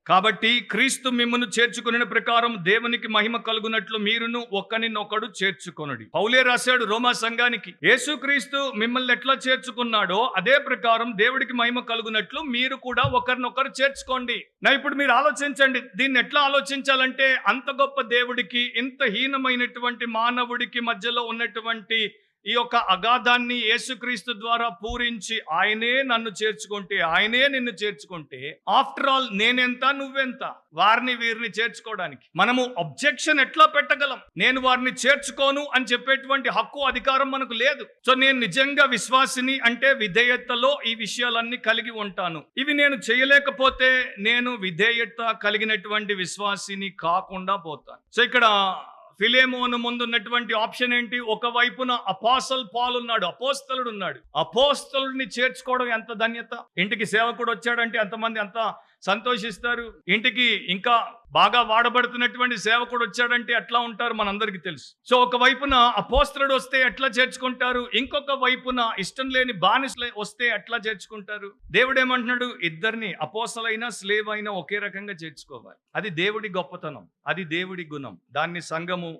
కాబట్టి క్రీస్తు మిమ్మును చేర్చుకునే ప్రకారం దేవునికి మహిమ కలుగునట్లు మీరును ఒకరినొకడు చేర్చుకొనుడి. పౌలే రాశాడు రోమా సంఘానికి, యేసుక్రీస్తు మిమ్మల్ని ఎట్లా చేర్చుకున్నాడో అదే ప్రకారం దేవుడికి మహిమ కలుగునట్లు మీరు కూడా ఒకరినొకరు చేర్చుకోండి. ఇప్పుడు మీరు ఆలోచించండి, దీన్ని ఎట్లా ఆలోచించాలంటే అంత గొప్ప దేవుడికి ఇంత హీనమైనటువంటి మానవుడికి మధ్యలో ఉన్నటువంటి ఈ యొక్క అగాధాన్ని యేసుక్రీస్తు ద్వారా పూరించి ఆయనే నన్ను చేర్చుకుంటే, ఆయనే నిన్ను చేర్చుకుంటే, ఆఫ్టర్ ఆల్ నేనెంత నువ్వెంత వారిని వీరిని చేర్చుకోవడానికి మనము అబ్జెక్షన్ ఎట్లా పెట్టగలం? నేను వారిని చేర్చుకోను అని చెప్పేటువంటి హక్కు అధికారం మనకు లేదు. సో నేను నిజంగా విశ్వాసిని అంటే విధేయతలో ఈ విషయాలన్నీ కలిగి ఉంటాను. ఇవి నేను చేయలేకపోతే నేను విధేయత కలిగినటువంటి విశ్వాసిని కాకుండా పోతాను. సో ఇక్కడ ఫిలేమోను ముందున్నటువంటి ఆప్షన్ ఏంటి? ఒకవైపున అపోస్తల్ పాల్ ఉన్నాడు, అపోస్తలుడు ఉన్నాడు. అపోస్తలుడిని చేర్చుకోవడం ఎంత ధన్యత! ఇంటికి సేవకుడు వచ్చాడంటే ఎంతమంది అంత సంతోషిస్తారు. ఇంటికి ఇంకా బాగా వాడబడుతున్నటువంటి సేవకుడు వచ్చాడంటే ఎట్లా ఉంటారు మనందరికీ తెలుసు. సో ఒకవైపున అపోస్తలుడు వస్తే ఎట్లా చేర్చుకుంటారు, ఇంకొక వైపున ఇష్టం లేని బానిసలు వస్తే ఎట్లా చేర్చుకుంటారు? దేవుడు ఏమంటున్నాడు? ఇద్దరిని, అపోస్తలైనా స్లేవ్ అయినా ఒకే రకంగా చేర్చుకోవాలి. అది దేవుడి గొప్పతనం, అది దేవుడి గుణం. దాన్ని సంఘము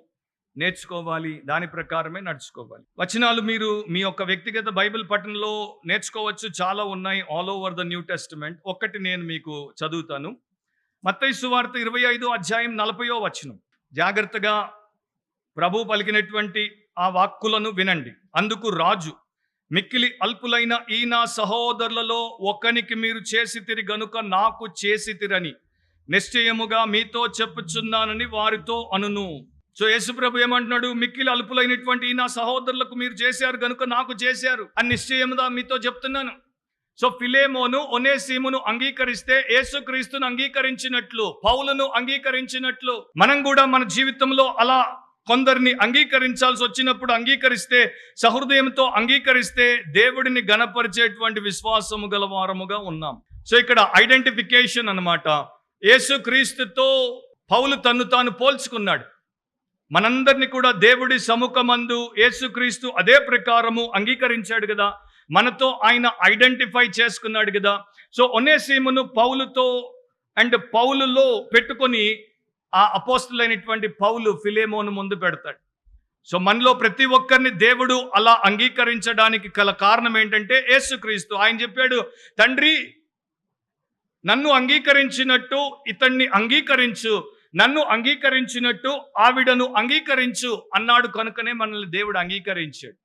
నేర్చుకోవాలి, దాని ప్రకారమే నడుచుకోవాలి. వచనాలు మీరు మీ యొక్క వ్యక్తిగత బైబిల్ పఠనంలో నేర్చుకోవచ్చు, చాలా ఉన్నాయి all over the new testament. ఒక్కటి నేను మీకు చదువుతాను. మత్తయి సువార్త 25వ అధ్యాయం 40వ వచనం. జాగ్రత్తగా ప్రభు పలికినటువంటి ఆ వాక్కులను వినండి. అందుకు రాజు, మిక్కిలి అల్పులైన ఈ నా సహోదరులలో ఒకనికి మీరు చేసితిరి గనుక నాకు చేసితిరని నిశ్చయముగా మీతో చెప్పుచున్నానని వారితో అనును. సో యేసుప్రభు ఏమంటున్నాడు? మిక్కిలి అల్పులైనటువంటి ఈ నా సహోదరులకు మీరు చేశారు గనుక నాకు చేశారు అని నిశ్చయముగా మీతో చెప్తున్నాను. సో ఫిలేమోను ఒనేసిమును అంగీకరిస్తే యేసుక్రీస్తును అంగీకరించినట్లు, పౌలును అంగీకరించినట్లు మనం కూడా మన జీవితంలో అలా కొందరిని అంగీకరించాల్సి వచ్చినప్పుడు అంగీకరిస్తే, సహృదయంతో అంగీకరిస్తే దేవుడిని గణపరిచేటువంటి విశ్వాసము గల వారముగా ఉన్నాం. సో ఇక్కడ ఐడెంటిఫికేషన్ అన్నమాట. యేసుక్రీస్తుతో పౌలు తన్ను తాను పోల్చుకున్నాడు. మనందరినీ కూడా దేవుడి సముఖమందు యేసుక్రీస్తు అదే ప్రకారము అంగీకరించాడు కదా, మనతో ఆయన ఐడెంటిఫై చేసుకున్నాడు కదా. సో ఒనేసిమును పౌలుతో అండ్ పౌలులో పెట్టుకొని ఆ అపోస్తలుడైనటువంటి పౌలు ఫిలేమోను ముందు పెడతాడు. సో మనలో ప్రతి ఒక్కరిని దేవుడు అలా అంగీకరించడానికి గల కారణం ఏంటంటే యేసుక్రీస్తు. ఆయన చెప్పాడు, తండ్రి నన్ను అంగీకరించినట్టు ఇతన్ని అంగీకరించు, నన్ను అంగీకరించినట్టు ఆవిడను అంగీకరించు అన్నాడు. కనుకనే మనల్ని దేవుడు అంగీకరించాడు.